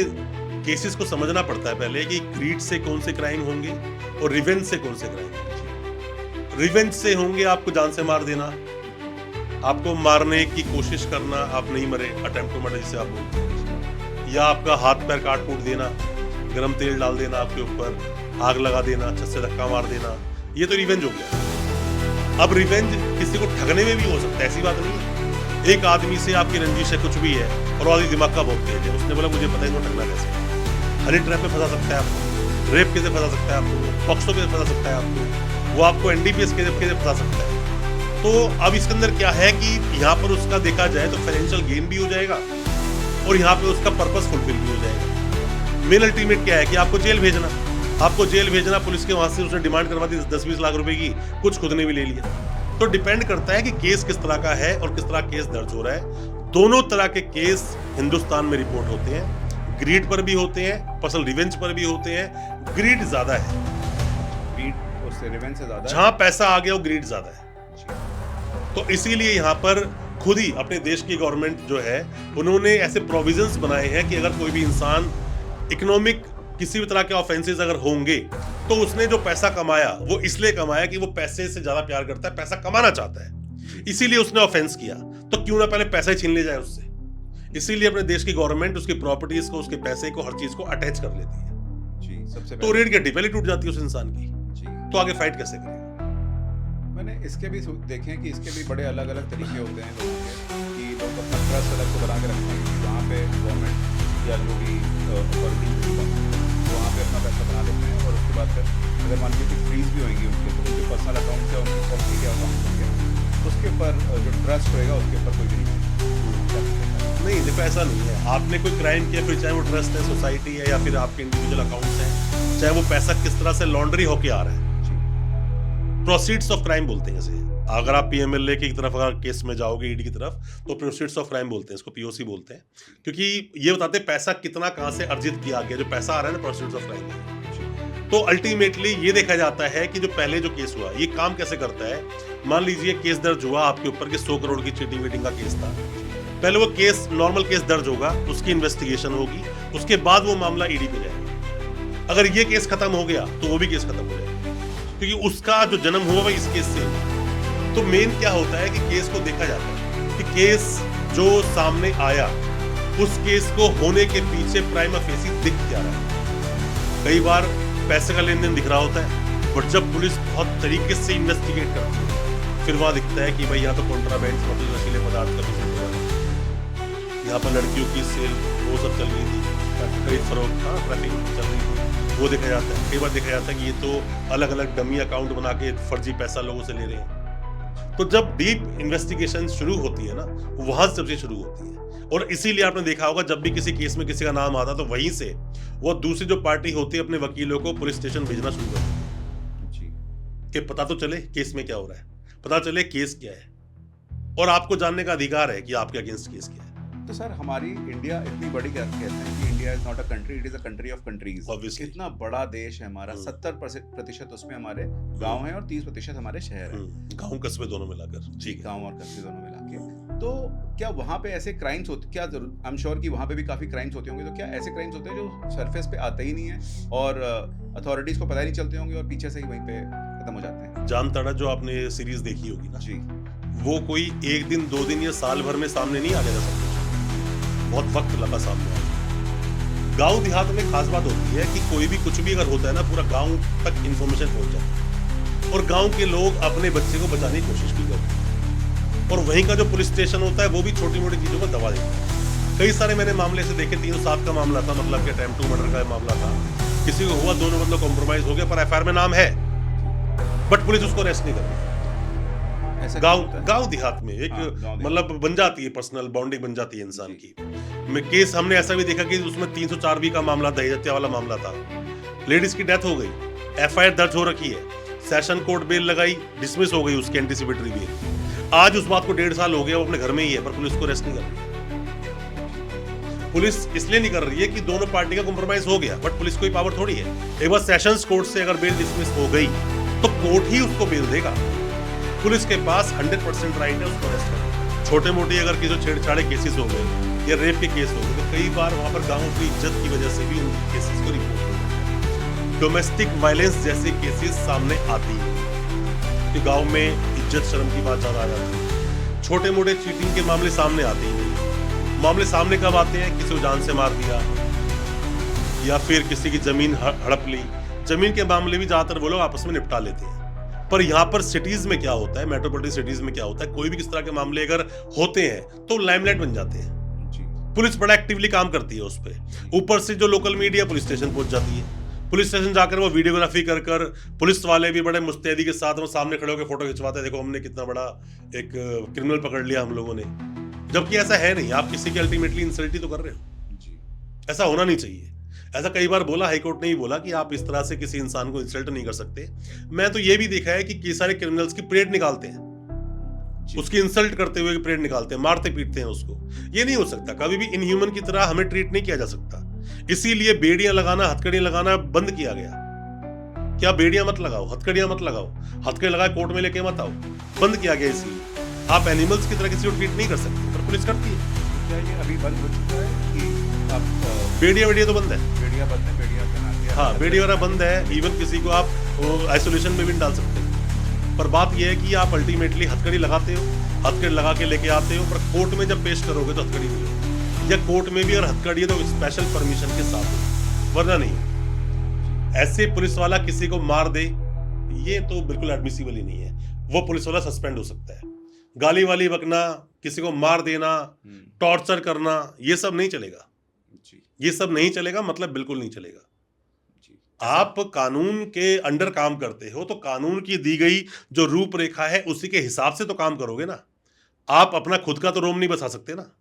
Cases को समझना पड़ता है पहले कि ग्रीड से कौन से क्राइम होंगे और रिवेंज से कौन से क्राइम होंगे। रिवेंज से होंगे आपको जान से मार देना, आपको मारने की कोशिश करना, आप नहीं मरे, अटेम्प्ट टू मर्डर जिसे आप बोलते हैं, या आपका हाथ पैर काट कूट देना, गरम तेल डाल देना आपके ऊपर, आग लगा देना, छत से धक्का मार देना, ये तो रिवेंज हो गया। अब रिवेंज किसी को ठगने में भी हो सकता है, ऐसी बात नहीं है। एक आदमी से आपकी रंजिश है, कुछ भी है, और आदमी दिमाग का बहुत तेज है, उसने बोला मुझे पता है इसको ठगना कैसे, हनी ट्रैप में फंसा सकता है आपको, रेप कैसे फंसा सकता है आपको, पॉक्सो कैसे फंसा सकता है आपको, वो आपको एनडीपीएस कैसे फंसा सकता है। तो अब इसके अंदर क्या है कि यहाँ पर उसका देखा जाए तो फाइनेंशियल गेन भी हो जाएगा और यहाँ पे उसका पर्पस फुलफिल भी हो जाएगा। मेन अल्टीमेट क्या है कि आपको जेल भेजना, आपको जेल भेजना, पुलिस के वहां से उसने डिमांड करवा दी 10-20 लाख रुपए की, कुछ खुद ने भी ले लिया। तो डिपेंड करता है कि केस किस तरह का है और किस तरह केस दर्ज हो रहा है। दोनों तरह के केस हिंदुस्तान में रिपोर्ट होते हैं, ग्रीड पर भी होते हैं, पर्सनल रिवेंज पर भी होते हैं। ग्रीड ज्यादा है, ग्रीड उससे रिवेंज से ज्यादा है। जहां पैसा आ गया वो ग्रीड ज्यादा है। तो इसीलिए यहाँ पर खुद ही अपने देश की गवर्नमेंट जो है उन्होंने ऐसे प्रोविजंस बनाए हैं कि अगर कोई भी इंसान इकोनॉमिक किसी भी तरह के ऑफेंसेस अगर होंगे तो उसने जो पैसा कमाया वो इसलिए कमाया कि वो पैसे से ज्यादा प्यार करता है, पैसा कमाना चाहता है, इसीलिए उसने ऑफेंस किया। तो क्यों ना पहले पैसा ही छीन ले जाए उससे। इसीलिए अपने देश की गवर्नमेंट उसकी प्रॉपर्टीज को, उसके पैसे को, हर चीज को अटैच कर लेती है जी। सबसे तो रेड की हड्डी पहले टूट जाती है उस इंसान की जी। तो आगे फाइट कैसे करेगा। मैंने इसके भी देखे हैं कि इसके भी बड़े अलग अलग तरीके होते हैं लोगों के, कि लोग अपना ट्रस्ट अलग से बना के रखते हैं कि वहाँ पे गवर्नमेंट या जो भी अथॉरिटी वहाँ पे अपना पैसा बना लेते हैं, और उसके बाद फिर अगर मान लीजिए कि फ्रीज भी होंगी उनके, तो उनके पर्सनल अकाउंट से उनकी प्रॉपर्टी के अकाउंट होंगे, उसके ऊपर जो ट्रस्ट होएगा उसके ऊपर कोई भी नहीं। देखो ऐसा नहीं है, आपने कोई क्राइम किया, फिर चाहे वो ट्रस्ट है, सोसाइटी है, या फिर आपके इंडिविजुअल अकाउंट्स हैं, चाहे वो पैसा किस तरह से लॉन्ड्री होके आ रहा है, प्रोसीड्स ऑफ क्राइम बोलते हैं इसे। अगर आप पीएमएलए की तरफ अगर केस में जाओगे, ईडी की तरफ, तो प्रोसीड्स ऑफ क्राइम बोलते हैं, इसको पीओसी बोलते हैं, क्योंकि ये बताते हैं पैसा कितना कहां से अर्जित किया गया। जो पैसा आ रहा है ना, प्रोसीड्स ऑफ क्राइम। तो अल्टीमेटली ये देखा जाता है कि जो पहले जो केस हुआ ये काम कैसे करता है। मान लीजिए केस दर्ज हुआ आपके ऊपर कि 100 करोड़ की चीटिंग वीटिंग का केस था, पहले वो केस नॉर्मल केस दर्ज होगा, उसकी इन्वेस्टिगेशन होगी, उसके बाद वो मामला ईडी पे जाएगा। अगर ये केस खत्म हो गया तो वो भी केस खत्म हो जाएगा, क्योंकि उसका जो जन्म हुआ वो इस केस से हुआ। तो मेन क्या होता है कि केस को देखा जाता है कि केस जो सामने आया उस केस को होने के पीछे प्राइमा फेसी दिख क्या रहा है। कई बार पैसे का लेन देन दिख रहा होता है, बट जब पुलिस बहुत तरीके से इन्वेस्टिगेट करती है फिर वहां दिखता है कि भाई यहाँ तो कॉन्ट्राबैंड, मतलब नशीले पदार्थ का बिजनेस हो रहा है, यहाँ पर लड़कियों की सेल वो सब चल रही थी, खरीद फरोख्त, ट्रैफिकिंग चल रही थी, वो देखा जाता है। कई बार देखा जाता है कि ये तो अलग अलग डमी अकाउंट बना के फर्जी पैसा लोगों से ले रहे हैं। तो जब डीप इन्वेस्टिगेशन शुरू होती है ना, वहां से सबसे शुरू होती है। और इसीलिए आपने देखा होगा जब भी किसी केस में किसी का नाम आता तो वहीं से वो दूसरी जो पार्टी होती है अपने वकीलों को पुलिस स्टेशन भेजना शुरू कर देती है कि पता तो चले केस में क्या हो रहा है, पता चले केस क्या है, और आपको जानने का अधिकार है कि आपके अगेंस्ट केस क्या है। तो सर हमारी इंडिया इतनी बड़ी, कहते हैं कि India is not a country, it is a country of countries. इतना बड़ा देश है हमारा, 70% उसमें हमारे गांव हैं और 30% हमारे शहर हैं, गांव कस्बे दोनों मिलाकर। जी, गांव और कस्बे दोनों मिला के। तो क्या वहाँ पे ऐसे क्राइम्स होते, क्या आई एम श्योर कि वहाँ पे भी काफी क्राइम्स होते होंगे, तो क्या ऐसे क्राइम्स होते हैं जो सरफेस पे आते ही नहीं है और अथॉरिटीज को पता ही नहीं चलते होंगे और पीछे से ही वहीं पे खत्म हो जाते हैं? जान तड़ा जो आपने सीरीज देखी होगी ना जी, वो कोई एक दिन 2 दिन या साल भर में सामने नहीं आ गया सब कुछ, बहुत वक्त लगा सामने आने। गांव देहात में खास बात होती है कि कोई भी कुछ भी अगर होता है ना, पूरा गांव तक इंफॉर्मेशन पहुंच जाती है और गांव के लोग अपने बच्चे को बचाने की कोशिश भी करते हैं, और वहीं का जो पुलिस स्टेशन होता है वो भी छोटी मोटी चीजों को दबा देता है। कई सारे मैंने मामले से देखे, 307 का मामला था, मतलब कि अटेम्प्ट टू मर्डर का मामला था, किसी को हुआ, दोनों मतलब कॉम्प्रोमाइज हो गया, पर एफआईआर में नाम है बट पुलिस उसको अरेस्ट नहीं कर रही। गांव देहात में एक मतलब बन जाती है, पर्सनल बॉन्डिंग बन जाती है इंसान की। केस हमने ऐसा भी देखा कि उसमें 304 भी का मामला, दहेज हत्या वाला मामला था, लेडीज की डेथ हो गई, एफआईआर दर्ज हो रखी है, सेशन कोर्ट बेल लगाई, डिसमिस हो गई उसकी एंटीसिपेटरी बेल। आज उस बात को 1.5 साल हो गया, वो अपने घर में ही है, पर पुलिस को अरेस्ट नहीं कर रही। पुलिस इसलिए नहीं कर रही है कि दोनों पार्टी का कॉम्प्रोमाइज हो गया, बट पुलिस कोई पावर थोड़ी है। एक बार सेशंस कोर्ट से अगर बेल डिसमिस हो गई तो कोर्ट ही उसको बेल देगा। पुलिस के पास 100% राइट है उसको अरेस्ट करने। छोटे मोटे अगर किसी छेड़छाड़े केसेस हो गए या रेप के केस हो गए, तो कई बार वहाँ पर गाँव की इज्जत की वजह से भी उन केसेस को रिपोर्ट करते हैं। डोमेस्टिक वायलेंस जैसे केसेस सामने आती हैं कि गाँव में इज्जत शर्म की बात ज़्यादा आ जाती है। छोटे मोटे चीटिंग के मामले सामने आते ही नहीं। मामले सामने कब आते हैं? किसी को जान से मार दिया या फिर किसी की जमीन हड़प ली। जमीन के मामले भी ज्यादातर वो लोग आपस में निपटा लेते हैं। पर यहाँ पर सिटीज में क्या होता है, मेट्रोपॉलिटन सिटीज में क्या होता है, कोई भी किस तरह के मामले अगर होते हैं तो लाइमलाइट बन जाते हैं। जी पुलिस बड़ा एक्टिवली काम करती है उस पर। ऊपर से जो लोकल मीडिया पुलिस स्टेशन पहुंच जाती है। पुलिस स्टेशन जाकर वो वीडियोग्राफी कर कर पुलिस वाले भी बड़े मुस्तैदी के साथ वो सामने खड़े होकर फोटो खिंचवाते हैं, देखो हमने कितना बड़ा एक क्रिमिनल पकड़ लिया हम लोगों ने। जबकि ऐसा है नहीं, आप किसी की अल्टीमेटली इंसल्ट ही तो कर रहे हो। जी ऐसा होना नहीं चाहिए। ऐसा कई बार बोला, हाईकोर्ट ने ही बोला कि आप इस तरह से किसी इंसान को इंसल्ट नहीं कर सकते। मैं तो ये भी देखा है कि कई सारे क्रिमिनल्स की परेड निकालते हैं, जी उसकी इंसल्ट करते हुए परेड निकालते हैं, मारते पीटते हैं उसको। ये नहीं हो सकता, कभी भी इनह्यूमन की तरह हमें ट्रीट नहीं किया जा सकता। इसीलिए बेड़ियां लगाना, हथकड़ियां लगाना बंद किया गया। क्या बेड़ियां मत लगाओ, हथकड़ियां मत लगाओ, हथकड़ी लगाए कोर्ट में लेके मत आओ, बंद किया गया। इसीलिए आप एनिमल्स की तरह किसी को ट्रीट नहीं कर सकते, पर पुलिस करती है। तो क्या ये अभी बंद हो चुका है कि आप बेड़िया तो बंद है। बेड़िया बंद है, बेड़िया के नाते हाँ, बेड़ी वगैरह बंद है। इवन किसी को आप आइसोलेशन में भी नहीं डाल सकते। पर बात यह है कि आप अल्टीमेटली हथकड़ी लगाते हो, हथकड़ी लगा के लेके आते हो, पर कोर्ट में जब पेश करोगे तो हथकड़ी नहीं हो, या कोर्ट में भी अगर हथकड़ी है तो स्पेशल परमिशन के साथ हो, वरना नहीं। ऐसे पुलिस वाला किसी को मार दे, ये तो बिल्कुल एडमिसिबल ही नहीं है। वो पुलिस वाला सस्पेंड हो सकता है। गाली वाली बकना, किसी को मार देना, टॉर्चर करना, ये सब नहीं चलेगा। जी ये सब नहीं चलेगा, मतलब बिल्कुल नहीं चलेगा। जी आप कानून के अंडर काम करते हो तो कानून की दी गई जो रूपरेखा है उसी के हिसाब से तो काम करोगे ना। आप अपना खुद का तो रोम नहीं बसा सकते ना।